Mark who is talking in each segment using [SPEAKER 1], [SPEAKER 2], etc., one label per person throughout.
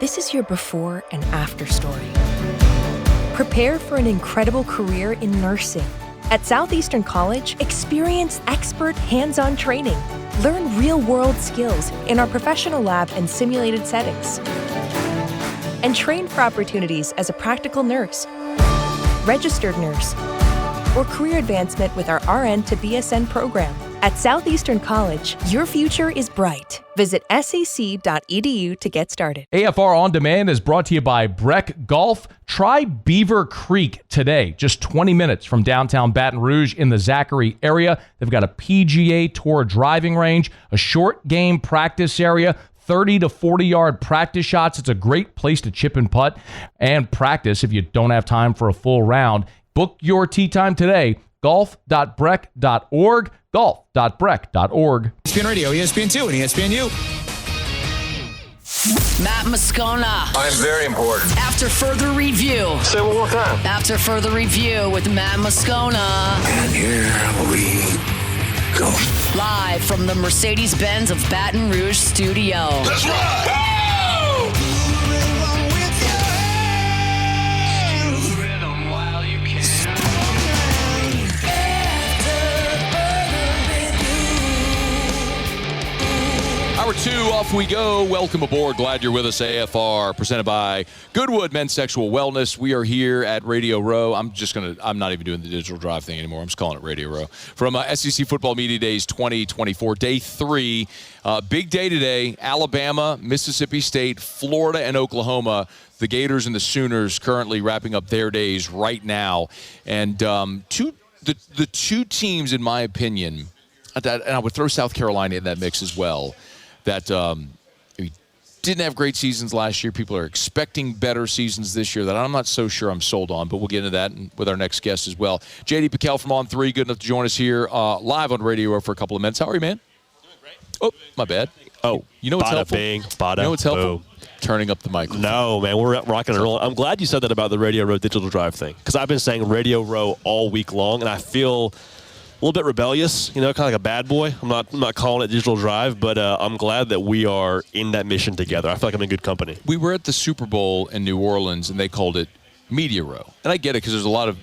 [SPEAKER 1] This is your before and after story. Prepare for an incredible career in nursing. At Southeastern College, experience expert hands-on training. Learn real-world skills in our professional lab and simulated settings. And train for opportunities as a practical nurse, registered nurse, or career advancement with our RN to BSN program. At Southeastern College, your future is bright. Visit sec.edu to get started.
[SPEAKER 2] AFR On Demand is brought to you by Breck Golf. Try Beaver Creek today, just 20 minutes from downtown Baton Rouge in the Zachary area. They've got a PGA Tour driving range, a short game practice area, 30 to 40-yard practice shots. It's a great place to chip and putt and practice if you don't have time for a full round. Book your tee time today, golf.breck.org, golf.breck.org.
[SPEAKER 3] ESPN Radio, ESPN2, and ESPNU.
[SPEAKER 4] Matt Moscona.
[SPEAKER 5] I'm very important.
[SPEAKER 4] After further review.
[SPEAKER 5] Say it one more time.
[SPEAKER 4] After further review with Matt Moscona.
[SPEAKER 5] And here we go.
[SPEAKER 4] Live from the Mercedes-Benz of Baton Rouge studio.
[SPEAKER 5] Let's ride!
[SPEAKER 6] Hour 2, off we go. Welcome aboard. Glad you're with us. AFR, presented by Goodwood Men's Sexual Wellness. We are here at Radio Row. I'm not even doing the digital drive thing anymore. I'm just calling it Radio Row. From SEC Football Media Days 2024, Day 3. Big day today. Alabama, Mississippi State, Florida, and Oklahoma. The Gators and the Sooners currently wrapping up their days right now. And the two teams, in my opinion, and I would throw South Carolina in that mix as well, that didn't have great seasons last year. People are expecting better seasons this year that I'm not so sure I'm sold on, but we'll get into that with our next guest as well. JD Pickell from On3, good enough to join us here live on Radio Row for a couple of minutes. How are you, man?
[SPEAKER 7] Doing great.
[SPEAKER 6] Oh, my bad. Oh, you know what's helpful? You know what's helpful? Turning up the microphone.
[SPEAKER 7] No, man, we're rocking and rolling. I'm glad you said that about the Radio Row digital drive thing, because I've been saying Radio Row all week long, and I feel a little bit rebellious, kind of like a bad boy. I'm not calling it digital drive, but I'm glad that we are in that mission together. I feel like I'm in good company.
[SPEAKER 6] We were at the Super Bowl in New Orleans, and they called it Media Row. And I get it because there's a lot of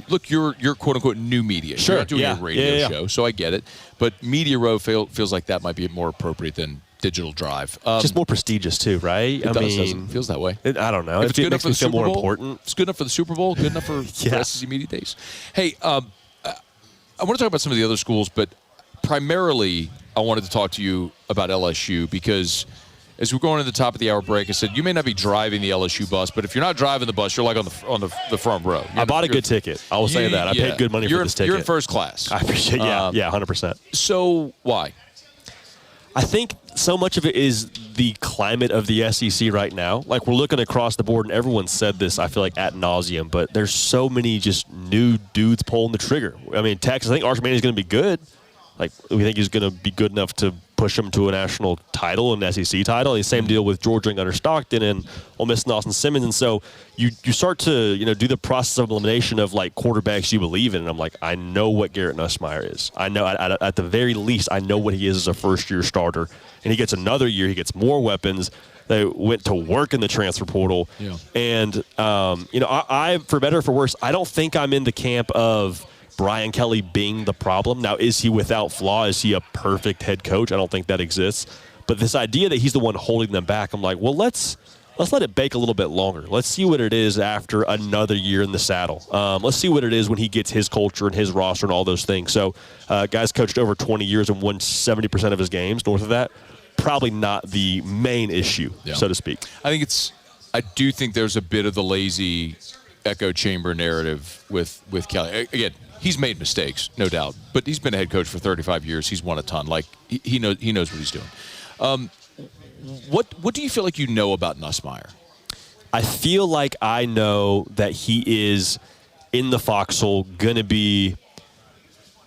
[SPEAKER 6] look, you're quote-unquote new media.
[SPEAKER 7] Sure,
[SPEAKER 6] you're not doing a radio show, so I get it. But Media Row feels like that might be more appropriate than digital drive.
[SPEAKER 7] Just more prestigious, too, right?
[SPEAKER 6] It feels that way.
[SPEAKER 7] I don't know.
[SPEAKER 6] If it's good enough for the Super Bowl,
[SPEAKER 7] more important.
[SPEAKER 6] It's good enough for the Super Bowl, good enough for SEC Media Days. Hey, I want to talk about some of the other schools, but primarily I wanted to talk to you about LSU because as we're going to the top of the hour break, I said you may not be driving the LSU bus, but if you're not driving the bus, you're like on the front row.
[SPEAKER 7] I bought a good ticket. I will say that. I paid good money for this ticket.
[SPEAKER 6] You're in first class.
[SPEAKER 7] I appreciate it. Yeah, 100%.
[SPEAKER 6] So why?
[SPEAKER 7] I think so much of it is the climate of the SEC right now. Like, we're looking across the board, and everyone said this, I feel like, ad nauseum, but there's so many just new dudes pulling the trigger. I mean, Texas, I think Arch Manning is going to be good. Like, we think he's going to be good enough to push him to a national title, an SEC title. And the same deal with Georgia and Gunnar Stockton and Ole Miss and Austin Simmons. And so you start to, do the process of elimination of, like, quarterbacks you believe in. And I'm like, I know what Garrett Nussmeier is. I know, at the very least, I know what he is as a first-year starter. And he gets another year. He gets more weapons. They went to work in the transfer portal. Yeah. And, I, for better or for worse, I don't think I'm in the camp of Brian Kelly being the problem. Now, is he without flaw? Is he a perfect head coach? I don't think that exists. But this idea that he's the one holding them back, I'm like, well, let's let it bake a little bit longer. Let's see what it is after another year in the saddle. Let's see what it is when he gets his culture and his roster and all those things. So, guys coached over 20 years and won 70% of his games. North of that, probably not the main issue, so to speak.
[SPEAKER 6] I do think there's a bit of the lazy echo chamber narrative with Kelly. Again, he's made mistakes, no doubt, but he's been a head coach for 35 years. He's won a ton. Like, he knows what he's doing. What do you feel like you know about Nussmeier?
[SPEAKER 7] I feel like I know that he is in the foxhole, gonna be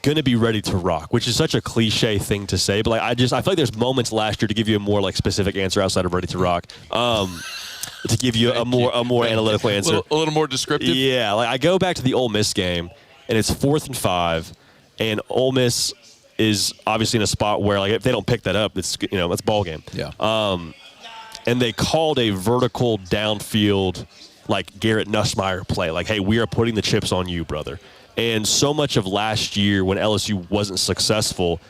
[SPEAKER 7] ready to rock, which is such a cliche thing to say, but I feel like there's moments last year, to give you a more specific answer outside of ready to rock. To give you a more analytical answer,
[SPEAKER 6] a little more descriptive.
[SPEAKER 7] Yeah, I go back to the Ole Miss game, and it's 4th and 5, and Ole Miss is obviously in a spot where if they don't pick that up, it's it's ball game.
[SPEAKER 6] Yeah.
[SPEAKER 7] and they called a vertical downfield, like Garrett Nussmeier play. Like, hey, we are putting the chips on you, brother. And so much of last year when LSU wasn't successful,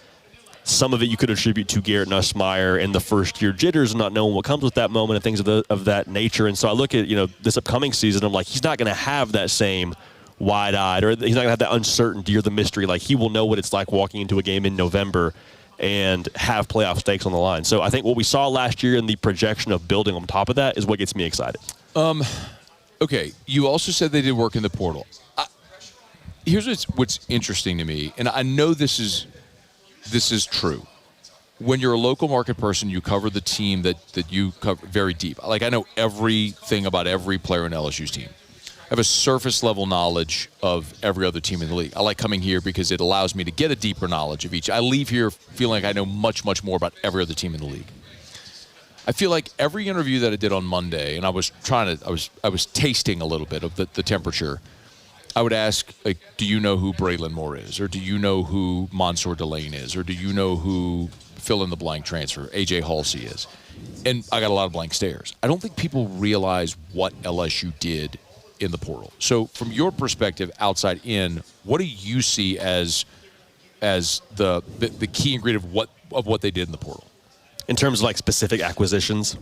[SPEAKER 7] some of it you could attribute to Garrett Nussmeier and the first-year jitters and not knowing what comes with that moment and things of that nature. And so I look at, this upcoming season, I'm like, he's not going to have that same wide-eyed, or he's not going to have that uncertainty or the mystery. Like, he will know what it's like walking into a game in November and have playoff stakes on the line. So I think what we saw last year and the projection of building on top of that is what gets me excited.
[SPEAKER 6] Okay, you also said they did work in the portal. Here's what's interesting to me, and I know this is true. When you're a local market person, you cover the team that you cover very deep. Like, I know everything about every player in LSU's team. I have a surface level knowledge of every other team in the league. I like coming here because it allows me to get a deeper knowledge of each. I leave here feeling like I know much, much more about every other team in the league. I feel like every interview that I did on Monday, and I was tasting a little bit of the temperature. I would ask, like, do you know who Braylon Moore is? Or do you know who Mansour Delane is? Or do you know who fill-in-the-blank transfer, A.J. Halsey is? And I got a lot of blank stares. I don't think people realize what LSU did in the portal. So from your perspective, outside in, what do you see as the key ingredient of what they did in the portal?
[SPEAKER 7] In terms of, like, specific acquisitions?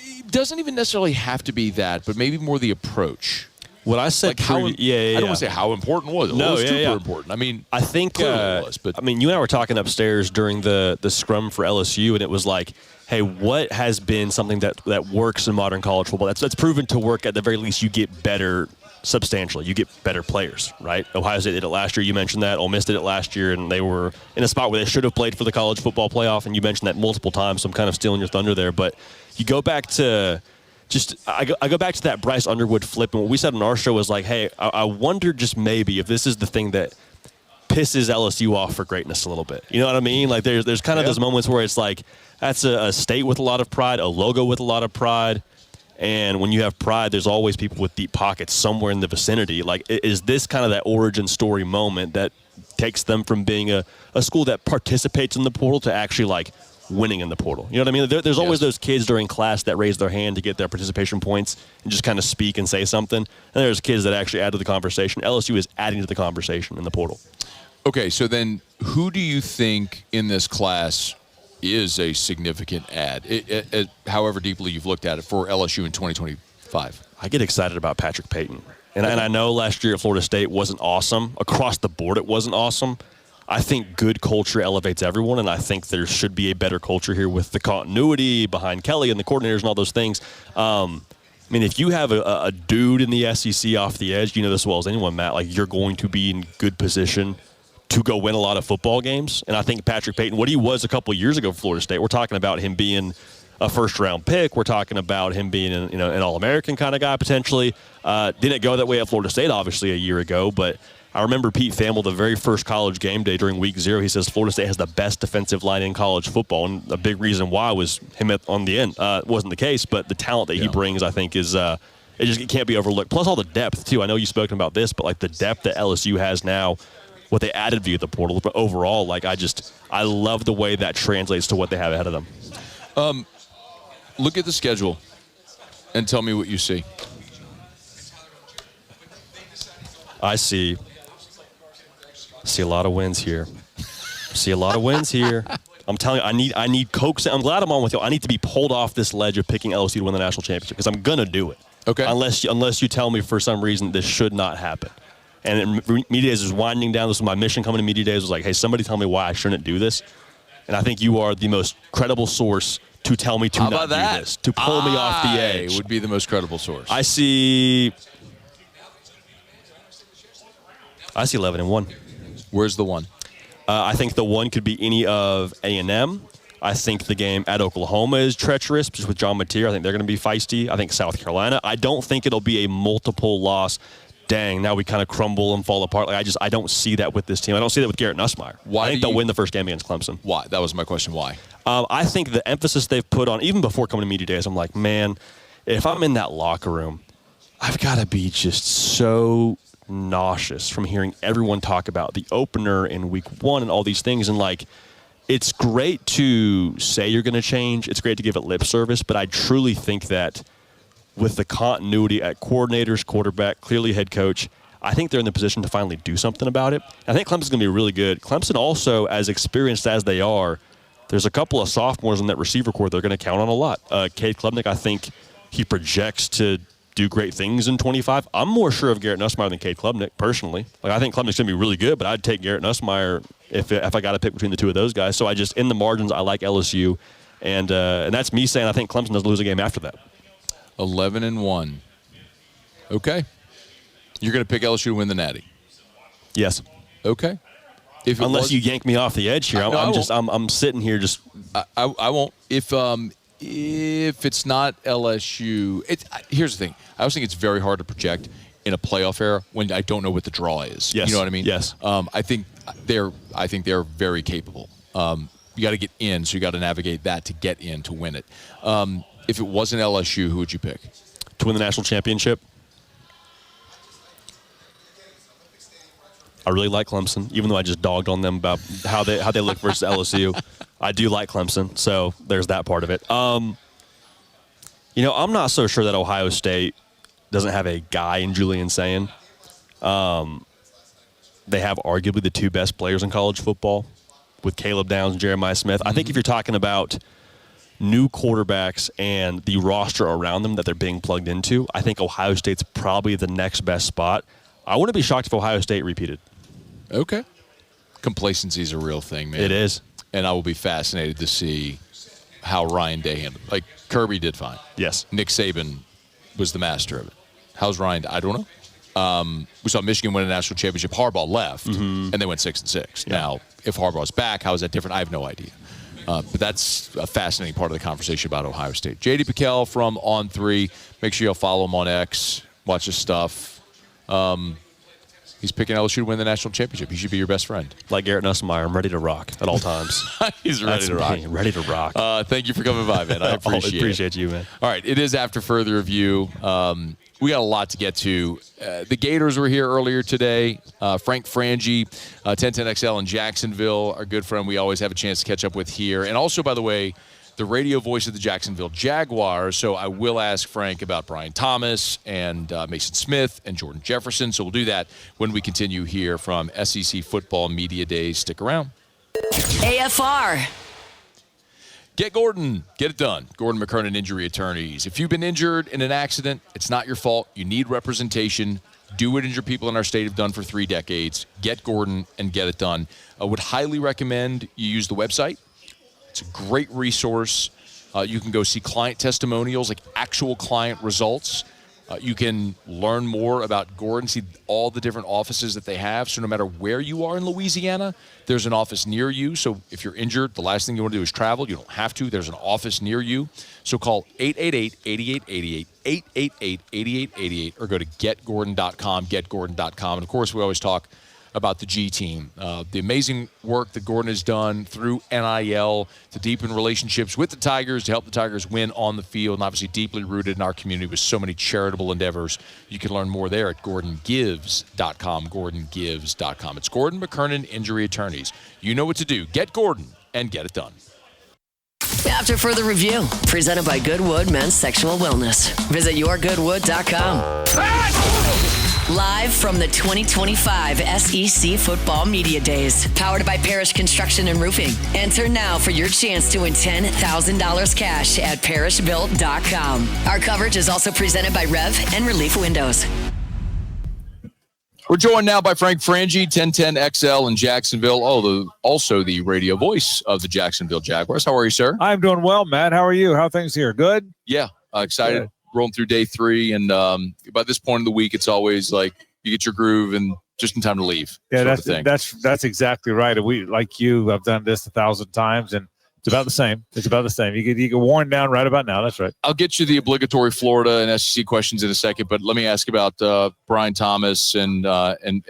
[SPEAKER 6] It doesn't even necessarily have to be that, but maybe more the approach.
[SPEAKER 7] What I said,
[SPEAKER 6] like I don't want to say how important was it.
[SPEAKER 7] No,
[SPEAKER 6] it was super important. I mean,
[SPEAKER 7] I think
[SPEAKER 6] it was, but
[SPEAKER 7] I mean, you and I were talking upstairs during the scrum for LSU, and it was like, hey, what has been something that works in modern college football? That's proven to work. At the very least, you get better substantially. You get better players, right? Ohio State did it last year. You mentioned that. Ole Miss did it last year, and they were in a spot where they should have played for the college football playoff. And you mentioned that multiple times, so I'm kind of stealing your thunder there. But you go back to. I go back to that Bryce Underwood flip, and what we said on our show was like, hey, I wonder just maybe if this is the thing that pisses LSU off for greatness a little bit. You know what I mean? Like there's kind of those moments where it's like that's a state with a lot of pride, a logo with a lot of pride, and when you have pride, there's always people with deep pockets somewhere in the vicinity. Like, is this kind of that origin story moment that takes them from being a school that participates in the portal to actually like winning in the portal? You know what I mean? There's always those kids during class that raise their hand to get their participation points and just kind of speak and say something. And there's kids that actually add to the conversation. LSU is adding to the conversation in the portal.
[SPEAKER 6] Okay, so then who do you think in this class is a significant add, however deeply you've looked at it, for LSU in 2025?
[SPEAKER 7] I get excited about Patrick Payton. And I know last year at Florida State wasn't awesome. Across the board, it wasn't awesome. I think good culture elevates everyone, and I think there should be a better culture here with the continuity behind Kelly and the coordinators and all those things. I mean, if you have a dude in the SEC off the edge, you know this as well as anyone, Matt, like you're going to be in good position to go win a lot of football games. And I think Patrick Payton, what he was a couple of years ago for Florida State, we're talking about him being a first-round pick. We're talking about him being an All-American kind of guy potentially. Didn't go that way at Florida State, obviously, a year ago, but I remember Pete Thamel, the very first college game day during week 0, he says Florida State has the best defensive line in college football, and a big reason why was him on the end. It wasn't the case, but the talent that he brings, I think, is it can't be overlooked. Plus all the depth, too. I know you've spoken about this, but like the depth that LSU has now, what they added via the portal, but overall, like I love the way that translates to what they have ahead of them.
[SPEAKER 6] Look at the schedule and tell me what you see.
[SPEAKER 7] I see a lot of wins here. I'm telling you, I need coax. I'm glad I'm on with you. I need to be pulled off this ledge of picking LSU to win the national championship because I'm gonna do it.
[SPEAKER 6] Okay.
[SPEAKER 7] Unless you tell me for some reason this should not happen. And Media Days is winding down. This was my mission coming to Media Days. Was like, hey, somebody tell me why I shouldn't do this. And I think you are the most credible source to tell me to not do this, to pull me off the edge.
[SPEAKER 6] Would be the most credible source.
[SPEAKER 7] I see 11-1.
[SPEAKER 6] Where's the one?
[SPEAKER 7] I think the one could be any of A&M. I think the game at Oklahoma is treacherous, just with John Mateer. I think they're going to be feisty. I think South Carolina. I don't think it'll be a multiple loss. Dang, now we kind of crumble and fall apart. Like I don't see that with this team. I don't see that with Garrett Nussmeier.
[SPEAKER 6] Why?
[SPEAKER 7] I think they'll win the first game against Clemson.
[SPEAKER 6] Why? That was my question. Why?
[SPEAKER 7] I think the emphasis they've put on, even before coming to Media Days, I'm like, man, if I'm in that locker room, I've got to be just so nauseous from hearing everyone talk about the opener in week 1 and all these things. And like, it's great to say you're going to change. It's great to give it lip service, but I truly think that with the continuity at coordinators, quarterback, clearly head coach, I think they're in the position to finally do something about it. I think Clemson's going to be really good. Clemson also, as experienced as they are, there's a couple of sophomores in that receiver corps they're going to count on a lot. Cade Klubnik, I think he projects to do great things in 25. I'm more sure of Garrett Nussmeier than Cade Klubnik, personally. Like, I think Klubnik's going to be really good, but I'd take Garrett Nussmeier if I got to pick between the two of those guys. So I just, in the margins, I like LSU. And that's me saying I think Clemson doesn't lose a game after that.
[SPEAKER 6] 11-1. Okay. You're going to pick LSU to win the Natty?
[SPEAKER 7] Yes.
[SPEAKER 6] Okay.
[SPEAKER 7] Unless you yank me off the edge here. I'm sitting here just.
[SPEAKER 6] I won't. If it's not LSU, here's the thing. I always think it's very hard to project in a playoff era when I don't know what the draw is.
[SPEAKER 7] Yes.
[SPEAKER 6] You know what I mean?
[SPEAKER 7] Yes.
[SPEAKER 6] I think they're very capable. You got to get in, so you got to navigate that to get in to win it. If it wasn't LSU, who would you pick
[SPEAKER 7] to win the national championship? I really like Clemson, even though I just dogged on them about how they look versus LSU. I do like Clemson, so there's that part of it. I'm not so sure that Ohio State doesn't have a guy in Julian Sayin. They have arguably the two best players in college football with Caleb Downs and Jeremiah Smith. I think if you're talking about new quarterbacks and the roster around them that they're being plugged into, I think Ohio State's probably the next best spot. I wouldn't be shocked if Ohio State repeated.
[SPEAKER 6] Okay. Complacency is a real thing, man.
[SPEAKER 7] It is.
[SPEAKER 6] And I will be fascinated to see how Ryan Day handled it. Like, Kirby did fine.
[SPEAKER 7] Yes.
[SPEAKER 6] Nick Saban was the master of it. How's Ryan? I don't know. We saw Michigan win a national championship. Harbaugh left, and they went 6-6. Yeah. Now, if Harbaugh's back, how is that different? I have no idea. But that's a fascinating part of the conversation about Ohio State. J.D. Pickell from On3. Make sure you'll follow him on X. Watch his stuff. He's picking LSU to win the national championship. He should be your best friend.
[SPEAKER 7] Like Garrett Nussmeier, I'm ready to rock at all times.
[SPEAKER 6] He's ready to rock.
[SPEAKER 7] Ready to rock.
[SPEAKER 6] Thank you for coming by, man. I appreciate
[SPEAKER 7] you, man.
[SPEAKER 6] All right, it is after further review. We got a lot to get to. The Gators were here earlier today. Frangie, 1010XL in Jacksonville, our good friend we always have a chance to catch up with here. And also, by the way, the radio voice of the Jacksonville Jaguars. So I will ask Frank about Brian Thomas and Mason Smith and Jordan Jefferson. So we'll do that when we continue here from SEC Football Media Days. Stick around.
[SPEAKER 4] AFR.
[SPEAKER 6] Get Gordon. Get it done. Gordon McKernan Injury Attorneys. If you've been injured in an accident, it's not your fault. You need representation. Do what injured people in our state have done for 3 decades. Get Gordon and get it done. I would highly recommend you use the website. It's a great resource. You can go see client testimonials, like actual client results. You can learn more about Gordon, see all the different offices that they have. So no matter where you are in Louisiana, there's an office near you. So if you're injured, the last thing you want to do is travel. You don't have to. There's an office near you. So call 888-8888, 888-8888, or go to getgordon.com, getgordon.com. And, of course, we always talk about the G team, the amazing work that Gordon has done through NIL to deepen relationships with the Tigers, to help the Tigers win on the field, and obviously deeply rooted in our community with so many charitable endeavors. You can learn more there at GordonGives.com, GordonGives.com. It's Gordon McKernan Injury Attorneys. You know what to do. Get Gordon and get it done.
[SPEAKER 4] After further review, presented by Goodwood Men's Sexual Wellness. Visit yourgoodwood.com. Live from the 2025 SEC Football Media Days, powered by Parish Construction and Roofing. Enter now for your chance to win $10,000 cash at parishbuilt.com. Our coverage is also presented by Rev and Relief Windows.
[SPEAKER 6] We're joined now by Frank Frangie, 1010XL in Jacksonville. Also the radio voice of the Jacksonville Jaguars. How are you, sir?
[SPEAKER 8] I'm doing well, Matt. How are you? How are things here? Good?
[SPEAKER 6] Yeah, excited.
[SPEAKER 8] Good.
[SPEAKER 6] Rolling through day 3, and by this point in the week, it's always like you get your groove and just in time to leave.
[SPEAKER 8] Yeah, that's exactly right. We, like you, I've done this 1,000 times, and it's about the same. You get worn down right about now. That's right.
[SPEAKER 6] I'll get you the obligatory Florida and SEC questions in a second, but let me ask about Brian Thomas and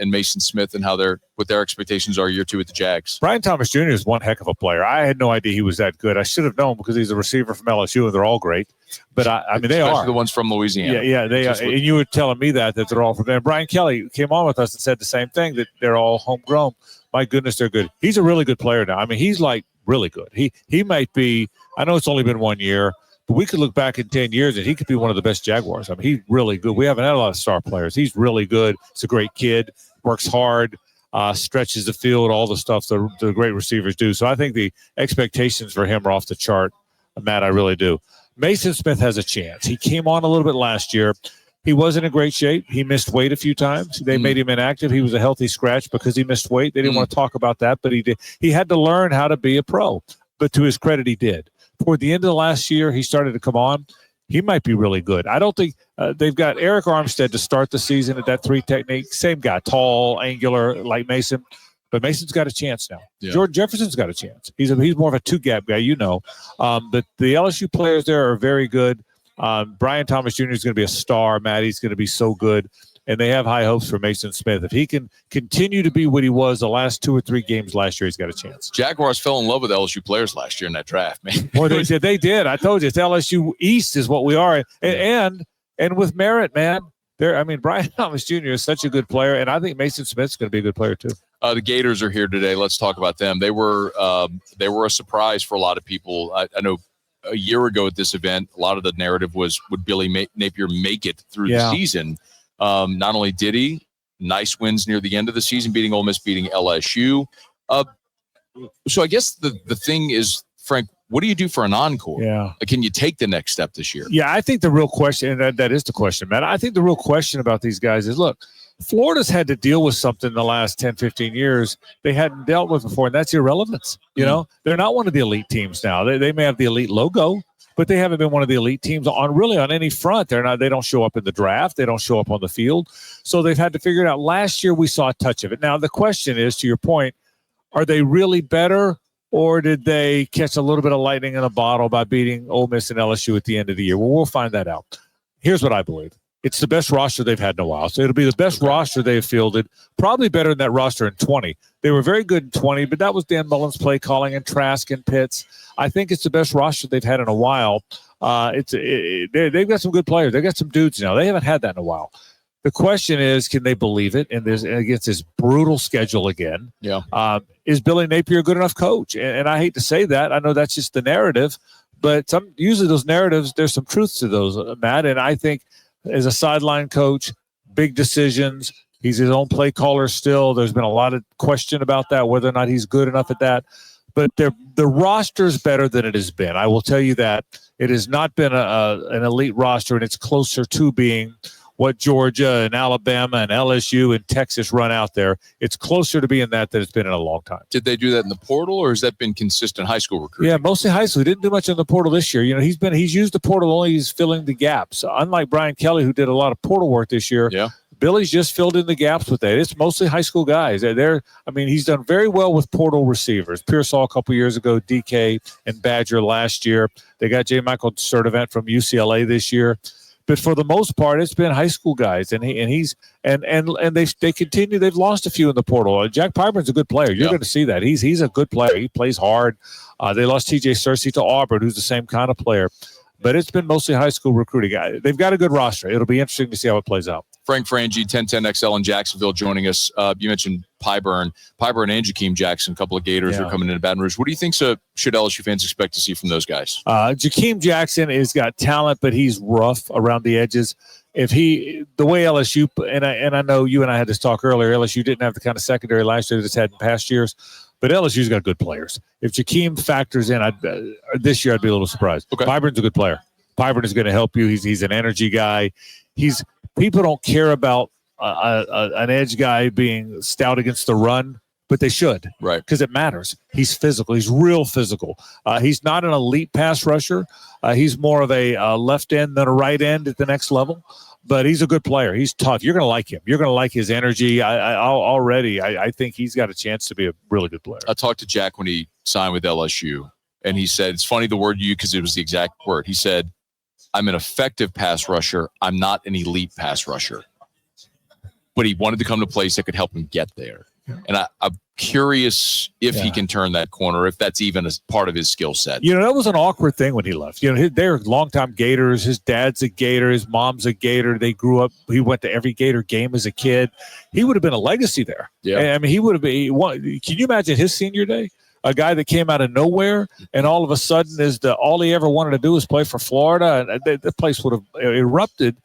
[SPEAKER 6] Mason Smith and what their expectations are year 2 with the Jags.
[SPEAKER 8] Brian Thomas Jr. is one heck of a player. I had no idea he was that good. I should have known because he's a receiver from LSU, and they're all great. But I mean, they
[SPEAKER 6] especially
[SPEAKER 8] are
[SPEAKER 6] the ones from Louisiana.
[SPEAKER 8] Yeah, they are. And you were telling me that they're all from there. Brian Kelly came on with us and said the same thing, that they're all homegrown. My goodness, they're good. He's a really good player now. I mean, he's like really good. He might be, I know it's only been 1 year, but we could look back in 10 years and he could be one of the best Jaguars. I mean, he's really good. We haven't had a lot of star players. He's really good. He's a great kid, works hard, stretches the field, all the stuff the great receivers do. So I think the expectations for him are off the chart, Matt. I really do. Mason Smith has a chance. He came on a little bit last year. He wasn't in great shape. He missed weight a few times. They made him inactive. He was a healthy scratch because he missed weight. They didn't want to talk about that, but he did. He had to learn how to be a pro. But to his credit, he did. Toward the end of the last year, he started to come on. He might be really good. I don't think they've got Eric Armstead to start the season at that 3 technique. Same guy, tall, angular, like Mason. But Mason's got a chance now. Yeah. Jordan Jefferson's got a chance. He's more of a 2-gap guy, But the LSU players there are very good. Brian Thomas Jr. is going to be a star. Maddie's going to be so good. And they have high hopes for Mason Smith. If he can continue to be what he was the last 2 or 3 games last year, he's got a chance.
[SPEAKER 6] Jaguars fell in love with LSU players last year in that draft, man.
[SPEAKER 8] Well, they did. I told you, it's LSU East is what we are. And with merit, man. Brian Thomas Jr. is such a good player, and I think Mason Smith's going to be a good player too.
[SPEAKER 6] The Gators are here today. Let's talk about them. They were a surprise for a lot of people. I know a year ago at this event, a lot of the narrative was, would Billy Napier make it through the season? Not only did he, nice wins near the end of the season, beating Ole Miss, beating LSU. So I guess the thing is, Frank, what do you do for an encore?
[SPEAKER 8] Yeah.
[SPEAKER 6] Can you take the next step this year?
[SPEAKER 8] Yeah, I think the real question, and that is the question, Matt. I think the real question about these guys is, look, Florida's had to deal with something in the last 10, 15 years they hadn't dealt with before, and that's irrelevance. They're not one of the elite teams now. They may have the elite logo, but they haven't been one of the elite teams on any front. They don't show up in the draft. They don't show up on the field. So they've had to figure it out. Last year we saw a touch of it. Now the question is, to your point, are they really better, or did they catch a little bit of lightning in a bottle by beating Ole Miss and LSU at the end of the year? Well, we'll find that out. Here's what I believe. It's the best roster they've had in a while. So it'll be the best roster they've fielded, probably better than that roster in 20. They were very good in 20, but that was Dan Mullen's play calling and Trask and Pitts. I think it's the best roster they've had in a while. They've got some good players. They've got some dudes now. They haven't had that in a while. The question is, can they believe it? And against this brutal schedule again.
[SPEAKER 6] Yeah.
[SPEAKER 8] Is Billy Napier a good enough coach? And I hate to say that. I know that's just the narrative, but usually those narratives, there's some truth to those, Matt. And I think as a sideline coach, big decisions. He's his own play caller still. There's been a lot of question about that, whether or not he's good enough at that. But the roster's better than it has been. I will tell you that. It has not been an elite roster, and it's closer to being what Georgia and Alabama and LSU and Texas run out there. It's closer to being that than it's been in a long time.
[SPEAKER 6] Did they do that in the portal, or has that been consistent high school recruiting?
[SPEAKER 8] Yeah, mostly high school. He didn't do much in the portal this year. He's used the portal only. He's filling the gaps. Unlike Brian Kelly, who did a lot of portal work this year.
[SPEAKER 6] Yeah.
[SPEAKER 8] Billy's just filled in the gaps with that. It's mostly high school guys. He's done very well with portal receivers. Pearsall a couple years ago, DK and Badger last year. They got J. Michael Sturdivant from UCLA this year. But for the most part, it's been high school guys, and they continue. They've lost a few in the portal. Jack Pyburn's a good player. You're going to see that. He's a good player. He plays hard. They lost T.J. Searcy to Auburn, who's the same kind of player. But it's been mostly high school recruiting. They've got a good roster. It'll be interesting to see how it plays out.
[SPEAKER 6] Frank Frangie, 1010XL in Jacksonville, joining us. You mentioned Pyburn and Jakeem Jackson, a couple of Gators are coming into Baton Rouge. What do you think should LSU fans expect to see from those guys?
[SPEAKER 8] Jakeem Jackson has got talent, but he's rough around the edges. The way LSU, and I know you and I had this talk earlier, LSU didn't have the kind of secondary last year that it's had in past years, but LSU's got good players. If Jakeem factors in, this year I'd be a little surprised.
[SPEAKER 6] Okay.
[SPEAKER 8] Pyburn's a good player. Pyburn is going to help you. He's an energy guy. People don't care about an edge guy being stout against the run, but they should,
[SPEAKER 6] right?
[SPEAKER 8] Because it matters. He's physical. He's real physical. He's not an elite pass rusher. He's more of a left end than a right end at the next level. But he's a good player. He's tough. You're going to like him. You're going to like his energy. I think he's got a chance to be a really good player.
[SPEAKER 6] I talked to Jack when he signed with LSU, and he said, it's funny the word you, because it was the exact word. He said, I'm an effective pass rusher. I'm not an elite pass rusher. But he wanted to come to a place that could help him get there. And I'm curious if he can turn that corner, if that's even a part of his skill set.
[SPEAKER 8] That was an awkward thing when he left. They're longtime Gators. His dad's a Gator. His mom's a Gator. They grew up. He went to every Gator game as a kid. He would have been a legacy there.
[SPEAKER 6] Yeah.
[SPEAKER 8] He would have been. Can you imagine his senior day? a guy that came out of nowhere, and all of a sudden all he ever wanted to do was play for Florida, and the place would have erupted.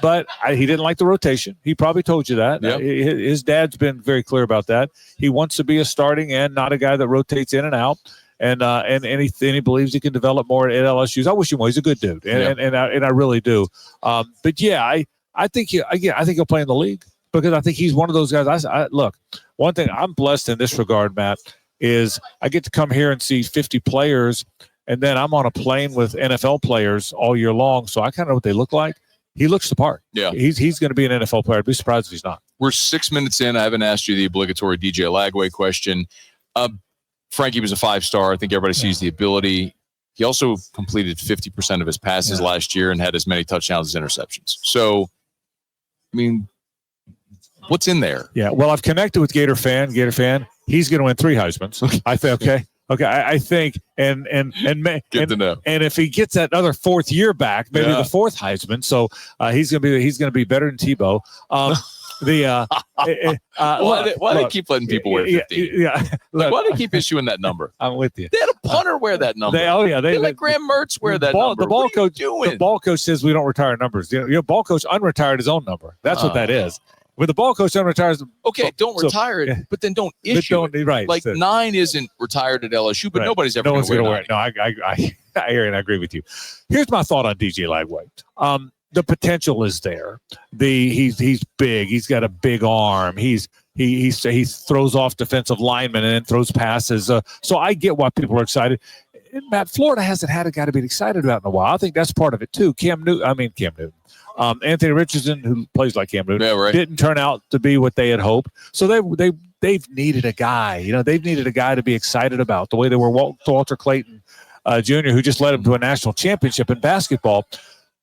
[SPEAKER 8] But he didn't like the rotation. He probably told you that.
[SPEAKER 6] Yep.
[SPEAKER 8] His dad's been very clear about that. He wants to be a starting end, not a guy that rotates in and out. And he believes he can develop more at LSU. I wish him well. He's a good dude, and I really do. But yeah, I think he'll play in the league because I think he's one of those guys. Look, one thing I'm blessed in this regard, Matt, is I get to come here and see 50 players, and then I'm on a plane with NFL players all year long, so I kind of know what they look like. He looks the part.
[SPEAKER 6] Yeah,
[SPEAKER 8] he's going to be an NFL player. I'd be surprised if he's not.
[SPEAKER 6] We're 6 minutes in. I haven't asked you the obligatory DJ Lagway question. Frankie was a 5-star. I think everybody sees the ability. He also completed 50% of his passes last year and had as many touchdowns as interceptions. So, I mean, what's in there? Yeah,
[SPEAKER 8] well, I've connected with Gator fan. He's going to win 3 Heismans. I think, okay. I think, and
[SPEAKER 6] good to know.
[SPEAKER 8] And if he gets that other 4th year back, maybe the 4th Heisman. So he's going to be better than Tebow.
[SPEAKER 6] Why do they keep letting people wear 50? Why do they keep issuing that number?
[SPEAKER 8] I'm with you.
[SPEAKER 6] They had a punter wear that number. They let Graham Mertz wear that number.
[SPEAKER 8] The ball coach says we don't retire numbers. Ball coach unretired his own number. That's what that is. When the ball coach unretires,
[SPEAKER 6] don't retire it, but then don't issue it.
[SPEAKER 8] Right,
[SPEAKER 6] like 9 isn't retired at LSU, but nobody's ever going to wear it.
[SPEAKER 8] No, I hear and I agree with you. Here's my thought on DJ Lagway. The potential is there. He's big. He's got a big arm. He throws off defensive linemen and then throws passes. So I get why people are excited. And Matt, Florida hasn't had a guy to be excited about in a while. I think that's part of it too. Cam Newton. Anthony Richardson, who plays like Cam Newton, didn't turn out to be what they had hoped. So they've needed a guy. They've needed a guy to be excited about the way they were Walter Clayton Jr., who just led them to a national championship in basketball.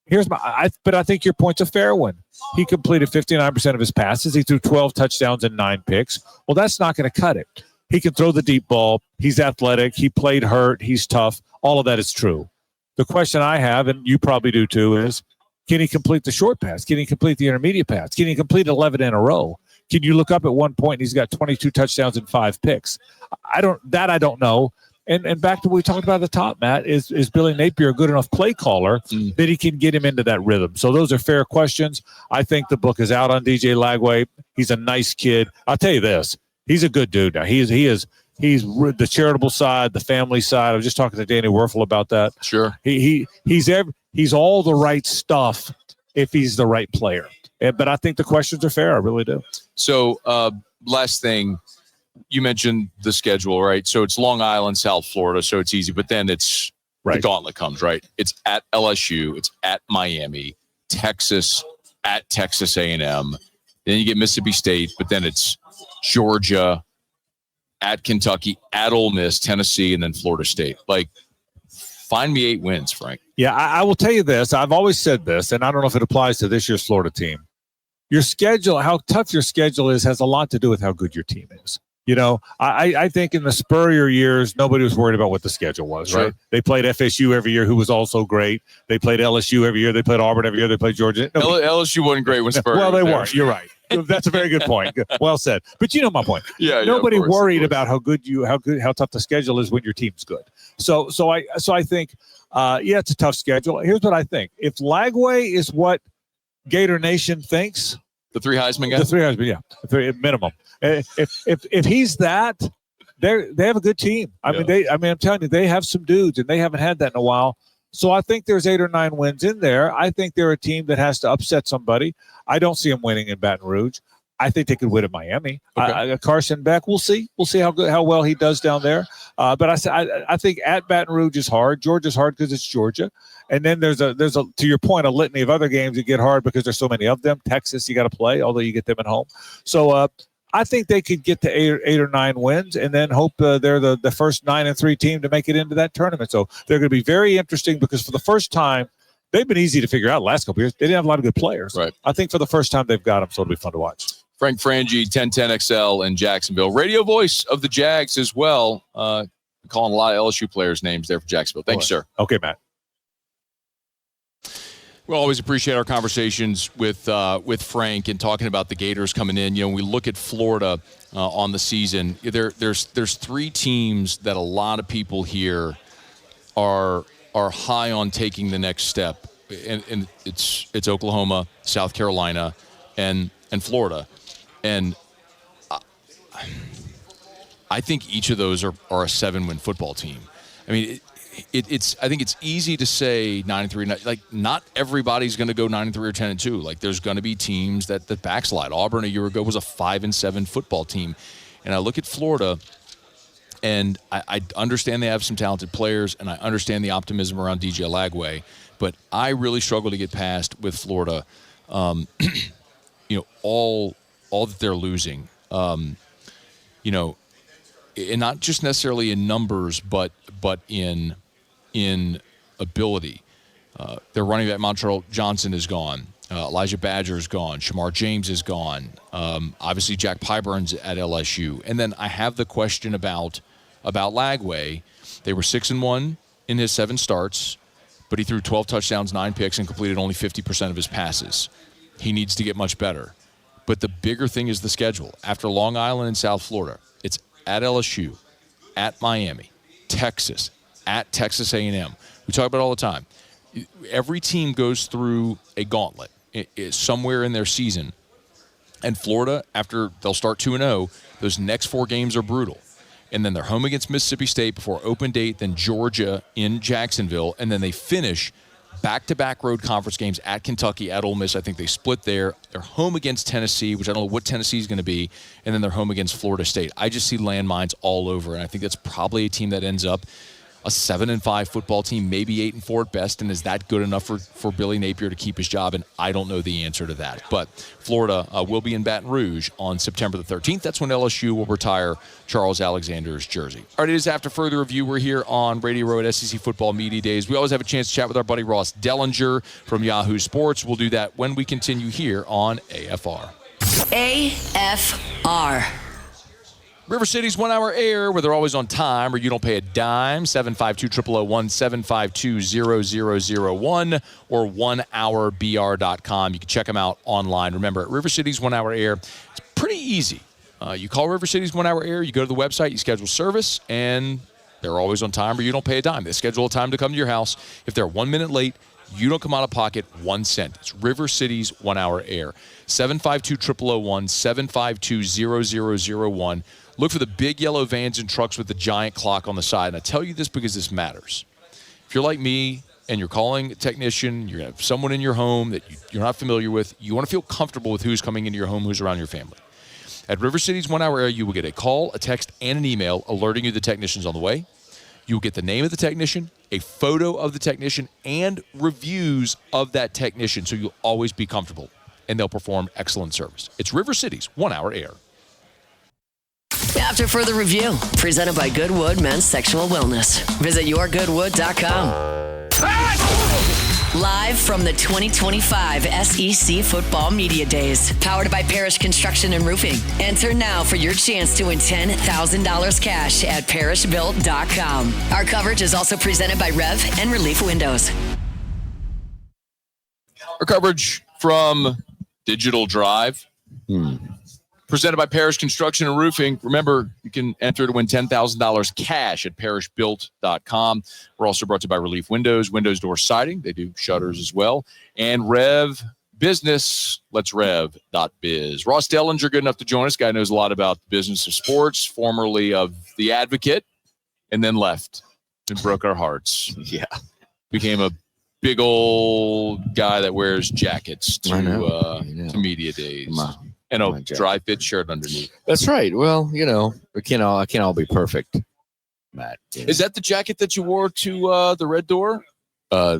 [SPEAKER 8] But I think your point's a fair one. He completed 59% of his passes. He threw 12 touchdowns and 9 picks. Well, that's not going to cut it. He can throw the deep ball. He's athletic. He played hurt. He's tough. All of that is true. The question I have, and you probably do too, is can he complete the short pass? Can he complete the intermediate pass? Can he complete 11 in a row? Can you look up at one point and he's got 22 touchdowns and 5 picks? I don't know. And back to what we talked about at the top, Matt, is Billy Napier a good enough play caller that he can get him into that rhythm? So those are fair questions. I think the book is out on DJ Lagway. He's a nice kid. I'll tell you this. He's a good dude now. He's the charitable side, the family side. I was just talking to Danny Werfel about that.
[SPEAKER 6] Sure.
[SPEAKER 8] He's all the right stuff if he's the right player. But I think the questions are fair. I really do.
[SPEAKER 6] So last thing, you mentioned the schedule, right? So it's Long Island, South Florida, so it's easy. But then it's the gauntlet comes, right? It's at LSU, it's at Miami, Texas, at Texas A&M. Then you get Mississippi State, but then it's Georgia, at Kentucky, at Ole Miss, Tennessee, and then Florida State. Like, find me 8 wins, Frank. Yeah, I will tell you this. I've always said this, and I don't know if it applies to this year's Florida team. Your schedule, how tough your schedule is, has a lot to do with how good your team is. I think in the Spurrier years, nobody was worried about what the schedule was, right? They played FSU every year, who was also great. They played LSU every year. They played Auburn every year. They played Georgia. LSU wasn't great when Spurrier.
[SPEAKER 8] Well, they weren't. You're right. That's a very good point. Well said. But you know my point. Nobody worried about how tough the schedule is when your team's good. So I think, it's a tough schedule. Here's what I think. If Lagway is what Gator Nation thinks,
[SPEAKER 6] the 3 Heisman guys,
[SPEAKER 8] the 3 Heisman, 3 minimum. If he's that, they have a good team. I'm telling you, they have some dudes, and they haven't had that in a while. So I think there's 8 or 9 wins in there. I think they're a team that has to upset somebody. I don't see them winning in Baton Rouge. I think they could win at Miami. Okay. Carson Beck, we'll see. We'll see how well he does down there. But I think at Baton Rouge is hard. Georgia's hard because it's Georgia. And then there's a to your point, a litany of other games that get hard because there's so many of them. Texas, you got to play, although you get them at home. So I think they could get to 8 or 9 wins and then hope they're the first 9-3 team to make it into that tournament. So they're going to be very interesting because for the first time, they've been easy to figure out the last couple years. They didn't have a lot of good players. Right. I think for the first time they've got them, so it'll be fun to watch.
[SPEAKER 6] Frank Frangie, 1010XL in Jacksonville. Radio voice of the Jags as well. Calling a lot of LSU players' names there for Jacksonville. Thank you, sir.
[SPEAKER 8] Okay, Matt.
[SPEAKER 6] We'll always appreciate our conversations with Frank and talking about the Gators coming in. You know, when we look at Florida on the season, there's 3 teams that a lot of people here are high on taking the next step, and it's Oklahoma, South Carolina, and Florida, and I think each of those are a 7-win football team. I mean, I think it's easy to say 9-3. Like, not everybody's going to go 9-3 or 10-2. Like, there's going to be teams that backslide. Auburn a year ago was a 5-7 football team, and I look at Florida, and I understand they have some talented players, and I understand the optimism around DJ Lagway, but I really struggle to get past with Florida. You know, all that they're losing. You know, and not just necessarily in numbers, but in ability. Their running back Montreal Johnson is gone. Elijah Badger is gone. Shamar James is gone. Obviously, Jack Pyburn's at LSU. And then I have the question about Lagway. They were 6-1 in his 7 starts, but he threw 12 touchdowns, 9 picks, and completed only 50% of his passes. He needs to get much better. But the bigger thing is the schedule. After Long Island and South Florida, it's at LSU, at Miami, Texas, at Texas A&M. We talk about it all the time. Every team goes through a gauntlet somewhere in their season. And Florida, after they'll start 2-0, those next 4 games are brutal. And then they're home against Mississippi State before open date, then Georgia in Jacksonville, and then they finish back-to-back road conference games at Kentucky, at Ole Miss. I think they split there. They're home against Tennessee, which I don't know what Tennessee is going to be, and then they're home against Florida State. I just see landmines all over, and I think that's probably a team that ends up a 7-5 football team, maybe 8-4 at best, and is that good enough for Billy Napier to keep his job? And I don't know the answer to that. But Florida will be in Baton Rouge on September the 13th. That's when LSU will retire Charles Alexander's jersey. All right, it is After Further Review. We're here on Radio Row at SEC Football Media Days. We always have a chance to chat with our buddy Ross Dellenger from Yahoo Sports. We'll do that when we continue here on AFR.
[SPEAKER 4] AFR.
[SPEAKER 6] River City's 1 hour air, where they're always on time or you don't pay a dime. 752-0001, 752-0001, or 1hourbr.com. You can check them out online. Remember, at River City's 1 hour air, it's pretty easy. You call River City's 1 hour air, you go to the website, you schedule service, and they're always on time or you don't pay a dime. They schedule a time to come to your house. If they're 1 minute late, you don't come out of pocket 1 cent. It's River City's 1 hour air. 752-0001, 752-0001. Look for the big yellow vans and trucks with the giant clock on the side. And I tell you this because this matters. If you're like me and you're calling a technician, you're going to have someone in your home that you're not familiar with, you want to feel comfortable with who's coming into your home, who's around your family. At River City's 1 hour air, you will get a call, a text, and an email alerting you the technician's on the way. You will get the name of the technician, a photo of the technician, and reviews of that technician, so you'll always be comfortable, and they'll perform excellent service. It's River City's 1 hour air.
[SPEAKER 4] After Further Review, presented by Goodwood Men's Sexual Wellness. Visit yourgoodwood.com. Live from the 2025 SEC Football Media Days, powered by Parish Construction and Roofing. Enter now for your chance to win $10,000 cash at parishbuilt.com. Our coverage is also presented by Rev and Relief Windows.
[SPEAKER 6] Our coverage from Digital Drive. Presented by Parish Construction and Roofing. Remember, you can enter to win $10,000 cash at parishbuilt.com. We're also brought to you by Relief Windows, windows, door siding. They do shutters as well. And Rev Business, let's rev.biz. Ross Dellenger, good enough to join us. Guy knows a lot about the business of sports, formerly of The Advocate, and then left and broke our hearts.
[SPEAKER 9] Yeah.
[SPEAKER 6] Became a big old guy that wears jackets to media days. And a dry fit shirt underneath.
[SPEAKER 9] That's right. Well, you know, I can't all be perfect, Matt. You know.
[SPEAKER 6] Is that the jacket that you wore to the Red Door?
[SPEAKER 9] No.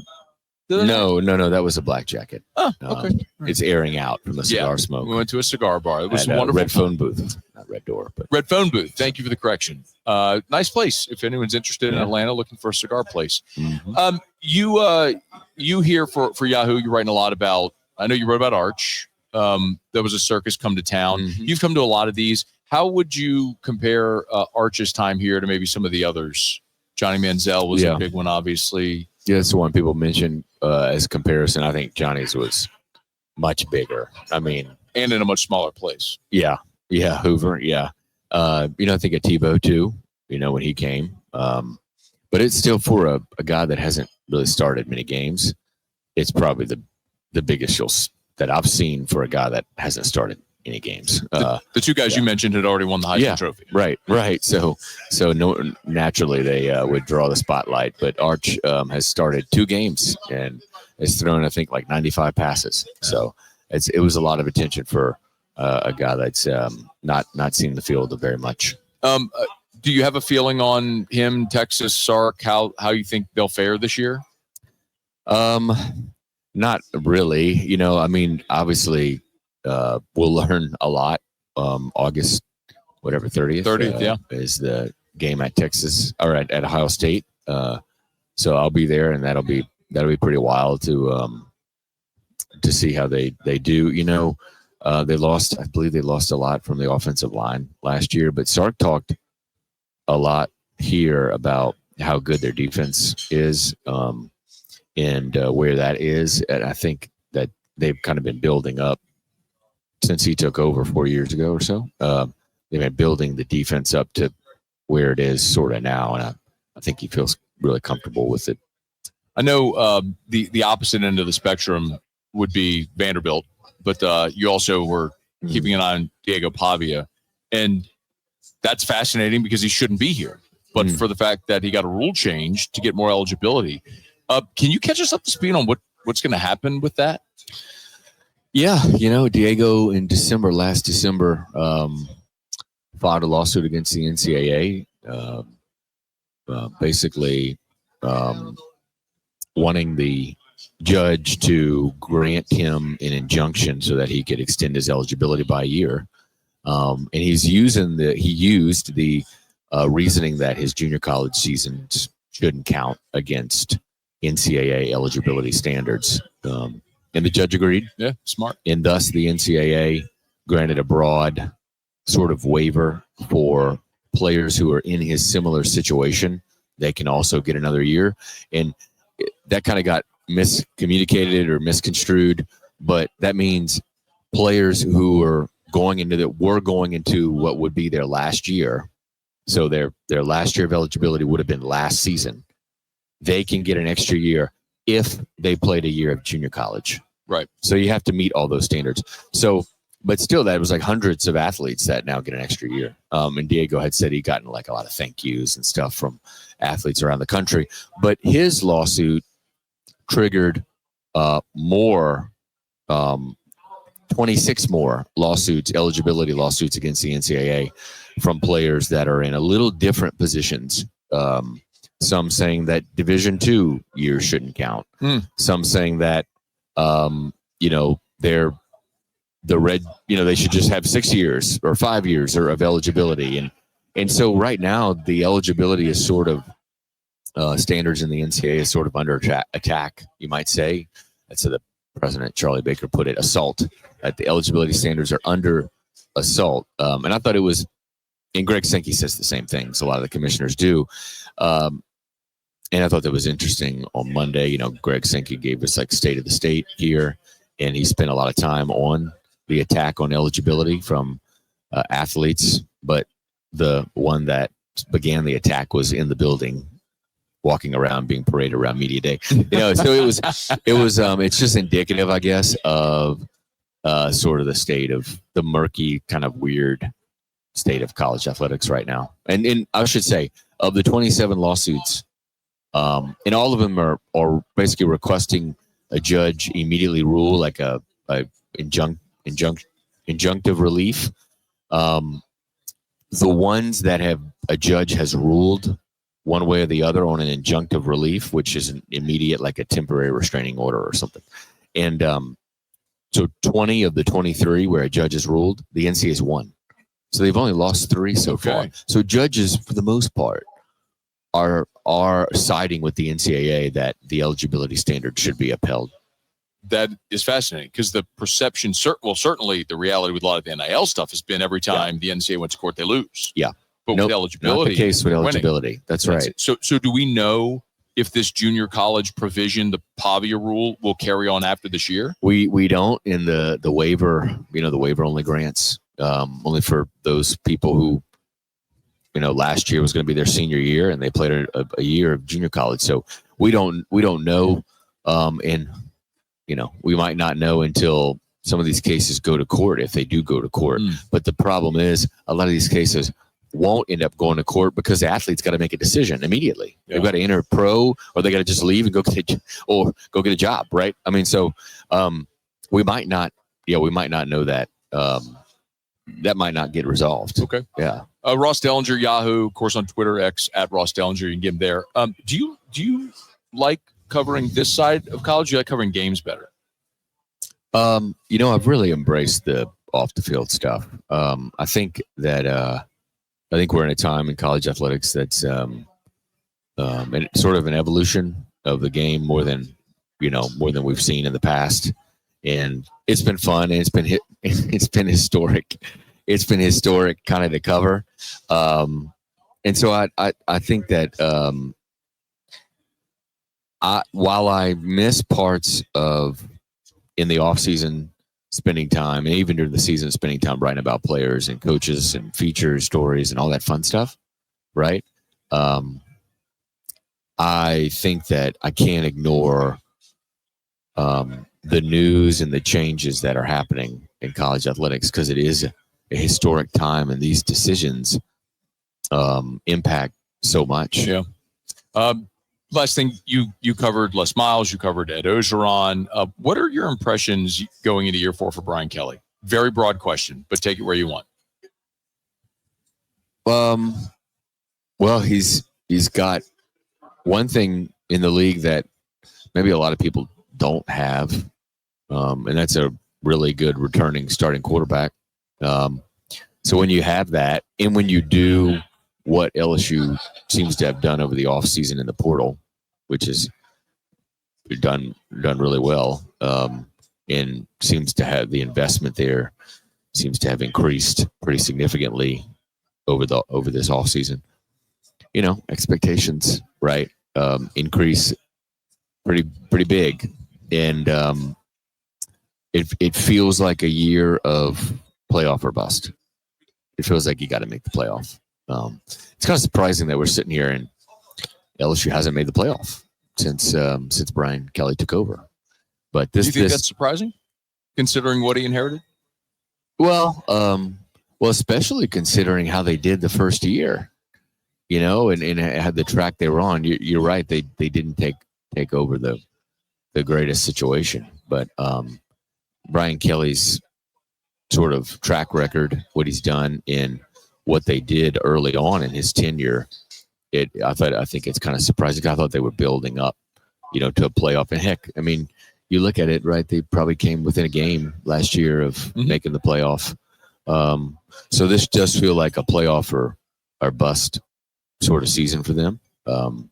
[SPEAKER 9] That was a black jacket.
[SPEAKER 6] Oh, okay.
[SPEAKER 9] It's airing out from the cigar smoke.
[SPEAKER 6] We went to a cigar bar. It was a wonderful
[SPEAKER 9] Red Phone Booth, not Red Door, but
[SPEAKER 6] Red Phone Booth. Thank you for the correction. Nice place. If anyone's interested in Atlanta, looking for a cigar place. Mm-hmm. You here for Yahoo? You're writing a lot about. I know you wrote about Arch. There was a circus come to town. Mm-hmm. You've come to a lot of these. How would you compare Arch's time here to maybe some of the others? Johnny Manziel was a big one, obviously.
[SPEAKER 9] Yeah, that's the one people mention as comparison. I think Johnny's was much bigger. I mean,
[SPEAKER 6] and in a much smaller place.
[SPEAKER 9] Yeah, Hoover. Yeah, I think of Tebow too. When he came, but it's still for a guy that hasn't really started many games. It's probably the biggest that I've seen for a guy that hasn't started any games.
[SPEAKER 6] The two guys you mentioned had already won the Heisman Trophy.
[SPEAKER 9] Right. So naturally they would draw the spotlight. But Arch has started 2 games and has thrown, I think, like 95 passes. So it was a lot of attention for a guy that's not seen the field very much.
[SPEAKER 6] Do you have a feeling on him, Texas, Sark, how you think they'll fare this year?
[SPEAKER 9] Not really. Obviously, we'll learn a lot. August, 30th.
[SPEAKER 6] 30th,
[SPEAKER 9] is the game at Texas or at Ohio State. So I'll be there, and that'll be pretty wild to see how they do. They lost. I believe they lost a lot from the offensive line last year, but Sark talked a lot here about how good their defense is and where that is. And I think that they've kind of been building up since he took over 4 years ago or so. They've been building the defense up to where it is sort of now, and I think he feels really comfortable with it.
[SPEAKER 6] I know the opposite end of the spectrum would be Vanderbilt, but you also were keeping an eye on Diego Pavia, and that's fascinating because he shouldn't be here. But for the fact that he got a rule change to get more eligibility, can you catch us up to speed on what's going to happen with that?
[SPEAKER 9] Yeah, Diego in last December, filed a lawsuit against the NCAA, basically wanting the judge to grant him an injunction so that he could extend his eligibility by a year. And he used the reasoning that his junior college seasons shouldn't count against NCAA eligibility standards. And the judge agreed.
[SPEAKER 6] Yeah, smart.
[SPEAKER 9] And thus the NCAA granted a broad sort of waiver for players who are in his similar situation. They can also get another year. And that kind of got miscommunicated or misconstrued, but that means players who were going into what would be their last year. So their last year of eligibility would have been last season. They can get an extra year if they played a year of junior college.
[SPEAKER 6] Right.
[SPEAKER 9] So you have to meet all those standards. So, but still, that was like hundreds of athletes that now get an extra year. And Diego had said he'd gotten like a lot of thank yous and stuff from athletes around the country. But his lawsuit triggered 26 more eligibility lawsuits against the NCAA from players that are in a little different positions. Some saying that Division II years shouldn't count. Some saying that, they should just have 6 years or 5 years of eligibility. And so right now the eligibility is sort of standards in the NCAA is sort of under attack, you might say. That's how the President Charlie Baker put it, assault. That the eligibility standards are under assault. And I thought it was, and Greg Sankey says the same things. A lot of the commissioners do. And I thought that was interesting on Monday. Greg Sankey gave us like state of the state here, and he spent a lot of time on the attack on eligibility from athletes. But the one that began the attack was in the building, walking around, being paraded around media day. So it's just indicative, I guess, of sort of the state of the murky, kind of weird state of college athletics right now. And I should say, of the 27 lawsuits, and all of them are basically requesting a judge immediately rule, like a injunctive relief. The ones that have a judge has ruled one way or the other on an injunctive relief, which is an immediate, like a temporary restraining order or something. And so 20 of the 23 where a judge has ruled, the NCAA has won. So they've only lost 3 so far. So judges, for the most part, are siding with the NCAA that the eligibility standard should be upheld.
[SPEAKER 6] That is fascinating because the perception, certainly the reality with a lot of the NIL stuff has been every time the NCAA went to court, they lose.
[SPEAKER 9] Yeah.
[SPEAKER 6] But with eligibility.
[SPEAKER 9] Not the case with eligibility. That's right.
[SPEAKER 6] So do we know if this junior college provision, the Pavia rule, will carry on after this year?
[SPEAKER 9] We don't in the waiver, the waiver only grants, only for those people who, last year was going to be their senior year and they played a year of junior college. So we don't know. And we might not know until some of these cases go to court, if they do go to court. But the problem is a lot of these cases won't end up going to court because the athlete's got to make a decision immediately. Yeah. They've got to enter pro, or they got to just leave and go get a job, right? I mean, so we might not know that. That might not get resolved.
[SPEAKER 6] Okay.
[SPEAKER 9] Yeah.
[SPEAKER 6] Ross Dellenger, Yahoo, of course, on Twitter, X at Ross Dellenger. You can get him there. Do you like covering this side of college? Do you like covering games better?
[SPEAKER 9] I've really embraced the off the field stuff. I think that we're in a time in college athletics that's sort of an evolution of the game more than we've seen in the past, and it's been fun and it's been historic. It's been historic kind of to cover, and so I think that while I miss parts of in the off season spending time, and even during the season spending time writing about players and coaches and features, stories, and all that fun stuff, right? I think that I can't ignore the news and the changes that are happening in college athletics, because it is a historic time and these decisions impact so much.
[SPEAKER 6] Yeah. Last thing, you covered Les Miles, you covered Ed Ogeron. What are your impressions going into year 4 for Brian Kelly? Very broad question, but take it where you want.
[SPEAKER 9] Well, he's got one thing in the league that maybe a lot of people don't have, and that's a really good returning starting quarterback. So when you have that, and when you do what LSU seems to have done over the offseason in the portal, which is done really well, and seems to have the investment there seems to have increased pretty significantly over this offseason. Expectations, right, increase pretty big, and it feels like a year of playoff or bust. It feels like you got to make the playoff. It's kind of surprising that we're sitting here and LSU hasn't made the playoff since Brian Kelly took over. But
[SPEAKER 6] do you think that's surprising, considering what he inherited?
[SPEAKER 9] Well, especially considering how they did the first year, and had the track they were on. You're right; they didn't take over the greatest situation, but Brian Kelly's sort of track record, what he's done in what they did early on in his tenure, I think it's kind of surprising. I thought they were building up, to a playoff. And heck, I mean, you look at it, right? They probably came within a game last year of making the playoff. So this does feel like a playoff or bust sort of season for them. And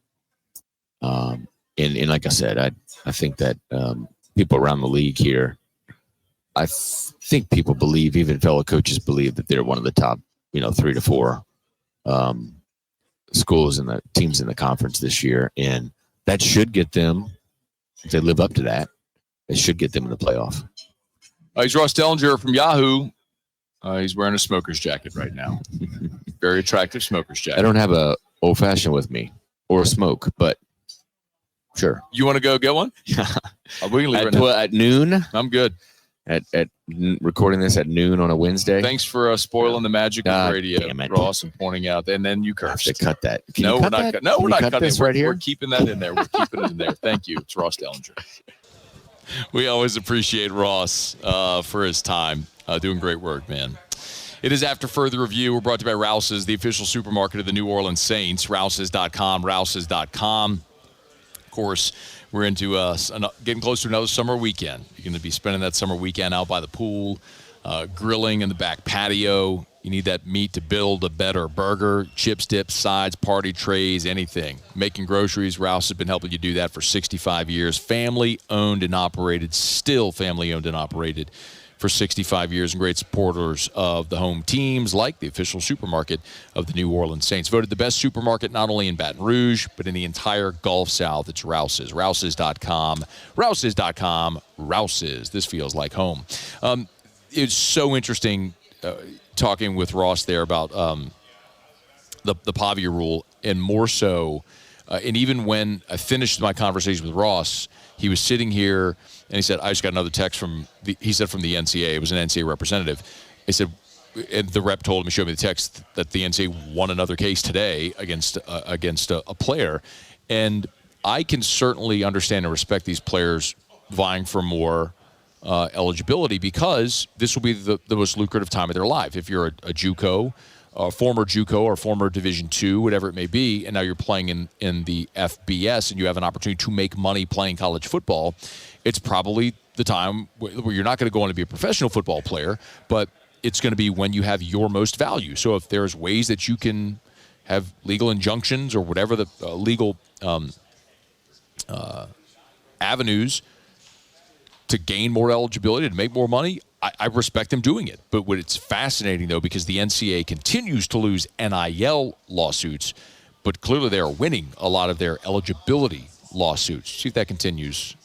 [SPEAKER 9] like I said, I think that people around the league here, I think people believe, even fellow coaches believe, that they're one of the top 3 to 4 schools and the teams in the conference this year. And that should get them, if they live up to that, it should get them in the playoff.
[SPEAKER 6] He's Ross Dellenger from Yahoo. He's wearing a smoker's jacket right now. Very attractive smoker's jacket.
[SPEAKER 9] I don't have a old fashioned with me or a smoke, but sure.
[SPEAKER 6] You want to go get one?
[SPEAKER 9] Yeah.
[SPEAKER 6] We can leave right now.
[SPEAKER 9] At noon?
[SPEAKER 6] I'm good.
[SPEAKER 9] At recording this at noon on a Wednesday.
[SPEAKER 6] Thanks for spoiling the magic of radio, Ross, and pointing out. And then you cursed.
[SPEAKER 9] I have to cut that.
[SPEAKER 6] We're not cutting
[SPEAKER 9] this right here.
[SPEAKER 6] We're keeping that in there. We're keeping it in there. Thank you. It's Ross Dellenger. We always appreciate Ross for his time. Doing great work, man. It is After Further Review. We're brought to you by Rouse's, the official supermarket of the New Orleans Saints. Rouse's.com, Rouse's.com. Of course, we're into getting close to another summer weekend. You're going to be spending that summer weekend out by the pool, grilling in the back patio. You need that meat to build a better burger, chips, dips, sides, party trays, anything. Making groceries, Rouse has been helping you do that for 65 years. Family-owned and operated, still family-owned and operated. for 65 years and great supporters of the home teams, like the official supermarket of the New Orleans Saints. Voted the best supermarket not only in Baton Rouge, but in the entire Gulf South. It's Rouse's. Rouse's.com. Rouse's.com. Rouse's. This feels like home. It's so interesting talking with Ross there about the Pavia rule, and more so, and even when I finished my conversation with Ross, he was sitting here and he said, I just got another text from the NCAA. It was an NCAA representative. He said, and the rep told him, he showed me the text, that the NCAA won another case today against a player. And I can certainly understand and respect these players vying for more eligibility, because this will be the most lucrative time of their life. If you're a JUCO, former JUCO or former Division II, whatever it may be, and now you're playing in the FBS and you have an opportunity to make money playing college football, it's probably the time where you're not going to go on to be a professional football player, but it's going to be when you have your most value. So if there's ways that you can have legal injunctions or whatever the legal avenues to gain more eligibility, to make more money, I respect them doing it. But what it's fascinating, though, because the NCAA continues to lose NIL lawsuits, but clearly they are winning a lot of their eligibility lawsuits. See if that continues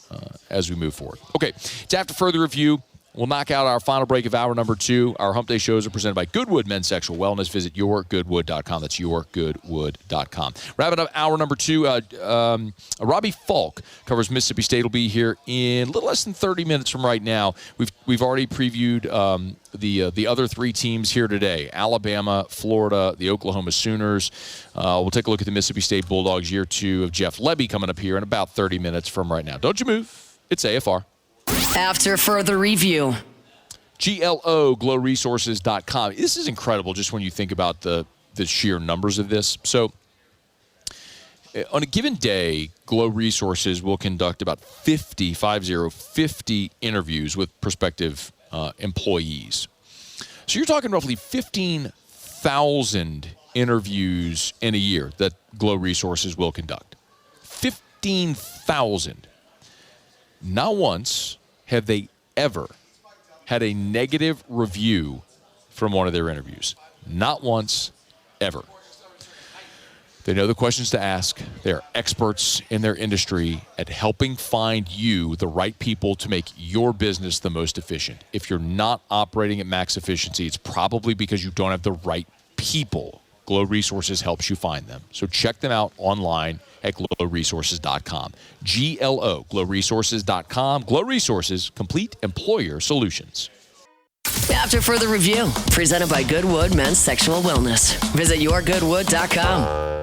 [SPEAKER 6] as we move forward. Okay, it's after further review. We'll knock out our final break of hour number 2. Our Hump Day shows are presented by Goodwood Men's Sexual Wellness. Visit yourgoodwood.com. That's yourgoodwood.com. Wrapping up hour number 2, Robbie Falk covers Mississippi State. Will be here in a little less than 30 minutes from right now. We've already previewed the other 3 teams here today: Alabama, Florida, the Oklahoma Sooners. We'll take a look at the Mississippi State Bulldogs year 2 of Jeff Lebby coming up here in about 30 minutes from right now. Don't you move. It's AFR.
[SPEAKER 4] After further review.
[SPEAKER 6] glowresources.com. This is incredible just when you think about the sheer numbers of this. So on a given day, Glow Resources will conduct about 50 interviews with prospective employees. So you're talking roughly 15,000 interviews in a year that Glow Resources will conduct. 15,000. Not once have they ever had a negative review from one of their interviews. Not once, ever. They know the questions to ask. They are experts in their industry at helping find you the right people to make your business the most efficient. If you're not operating at max efficiency, it's probably because you don't have the right people. Glow Resources helps you find them. So check them out online at glowresources.com. GLO, glowresources.com. Glow Resources, complete employer solutions.
[SPEAKER 4] After further review, presented by Goodwood Men's Sexual Wellness. Visit yourgoodwood.com.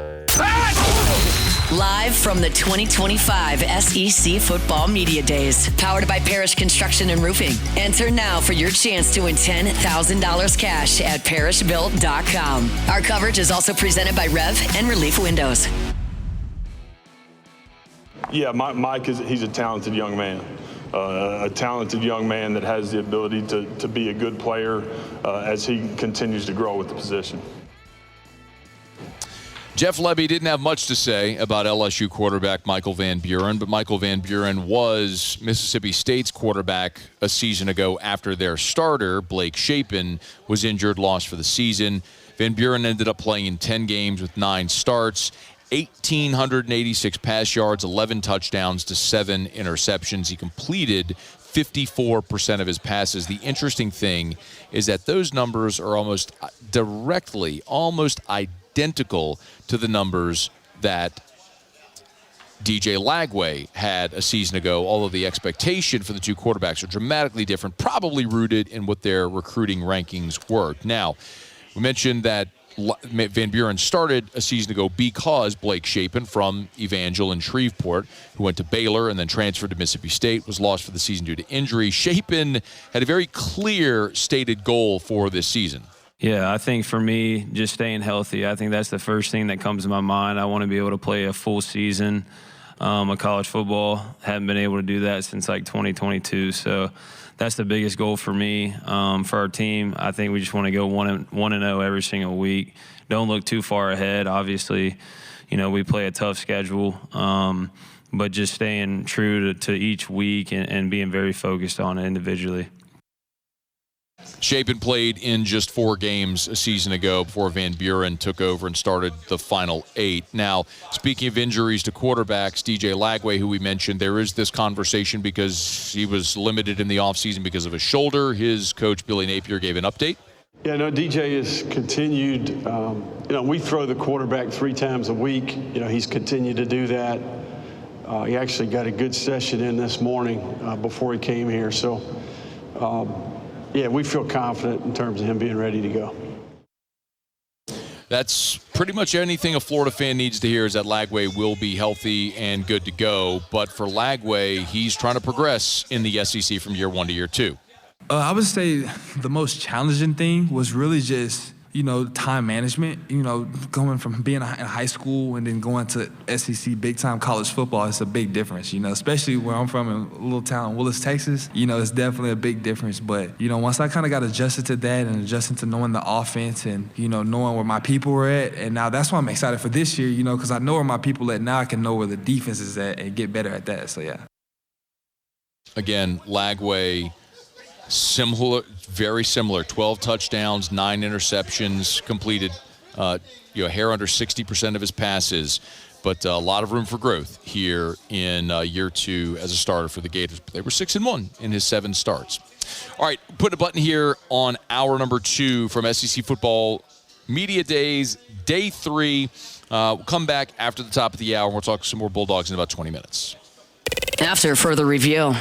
[SPEAKER 4] Live from the 2025 SEC Football Media Days, powered by Parish Construction and Roofing. Enter now for your chance to win $10,000 cash at parishbuilt.com. Our coverage is also presented by Rev and Relief Windows.
[SPEAKER 10] Yeah, Mike he's a talented young man. A talented young man that has the ability to be a good player as he continues to grow with the position.
[SPEAKER 6] Jeff Lebby didn't have much to say about LSU quarterback Michael Van Buren, but Michael Van Buren was Mississippi State's quarterback a season ago after their starter, Blake Shapen, was injured, lost for the season. Van Buren ended up playing in 10 games with 9 starts, 1,886 pass yards, 11 touchdowns to 7 interceptions. He completed 54% of his passes. The interesting thing is that those numbers are almost identical to the numbers that DJ Lagway had a season ago, although the expectation for the two quarterbacks are dramatically different, probably rooted in what their recruiting rankings were. Now, we mentioned that Van Buren started a season ago because Blake Shapen from Evangel and Shreveport, who went to Baylor and then transferred to Mississippi State, was lost for the season due to injury. Shapen had a very clear stated goal for this season.
[SPEAKER 11] Yeah, I think for me, just staying healthy, I think that's the first thing that comes to my mind. I want to be able to play a full season of college football. Haven't been able to do that since like 2022. So that's the biggest goal for me. For our team, I think we just want to go 1-0 every single week. Don't look too far ahead. Obviously, we play a tough schedule, but just staying true to each week and being very focused on it individually.
[SPEAKER 6] Shapen played in just 4 games a season ago before Van Buren took over and started the final 8. Now, speaking of injuries to quarterbacks, DJ Lagway, who we mentioned, there is this conversation because he was limited in the offseason because of his shoulder. His coach, Billy Napier, gave an update.
[SPEAKER 12] Yeah, no, DJ has continued. We throw the quarterback 3 times a week. He's continued to do that. He actually got a good session in this morning before he came here. So, yeah, we feel confident in terms of him being ready to go.
[SPEAKER 6] That's pretty much anything a Florida fan needs to hear is that Lagway will be healthy and good to go. But for Lagway, he's trying to progress in the SEC from year 1 to year 2.
[SPEAKER 13] I would say the most challenging thing was really just, time management. Going from being in high school and then going to SEC big-time college football, it's a big difference, especially where I'm from in a little town, Willis, Texas. It's definitely a big difference. But, once I kind of got adjusted to that and adjusted to knowing the offense and, knowing where my people were at, and now that's why I'm excited for this year, because I know where my people at. Now I can know where the defense is at and get better at that. So, yeah.
[SPEAKER 6] Again, Lagway, very similar, 12 touchdowns, 9 interceptions, completed a hair under 60% of his passes, but a lot of room for growth here in year 2 as a starter for the Gators. They were 6-1 in his 7 starts. All right, put a button here on hour number 2 from SEC Football Media Days, day 3. We'll come back after the top of the hour, and we'll talk some more Bulldogs in about 20 minutes.
[SPEAKER 4] After further review.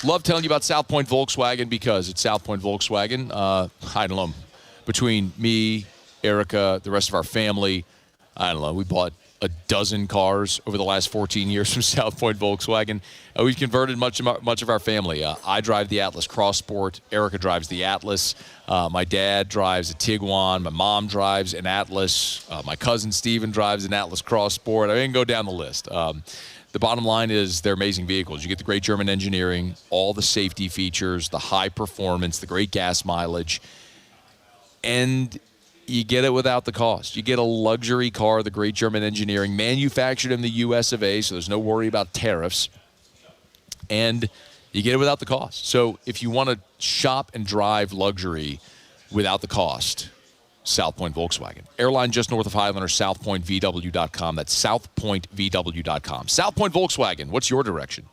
[SPEAKER 6] Love telling you about South Point Volkswagen because it's South Point Volkswagen. I don't know, between me, Erica, the rest of our family, I don't know, we bought a dozen cars over the last 14 years from South Point Volkswagen. We've converted much of our family. I drive the Atlas Cross Sport. Erica drives the Atlas. My dad drives a Tiguan. My mom drives an Atlas. My cousin Steven drives an Atlas Cross Sport. I didn't go down the list. The bottom line is they're amazing vehicles. You get the great German engineering, all the safety features, the high performance, the great gas mileage, and you get it without the cost. You get a luxury car, the great German engineering, manufactured in the U.S. of A., so there's no worry about tariffs, and you get it without the cost. So if you want to shop and drive luxury without the cost, South Point Volkswagen. Airline just north of Highland or southpointvw.com. That's southpointvw.com. South Point Volkswagen, what's your direction?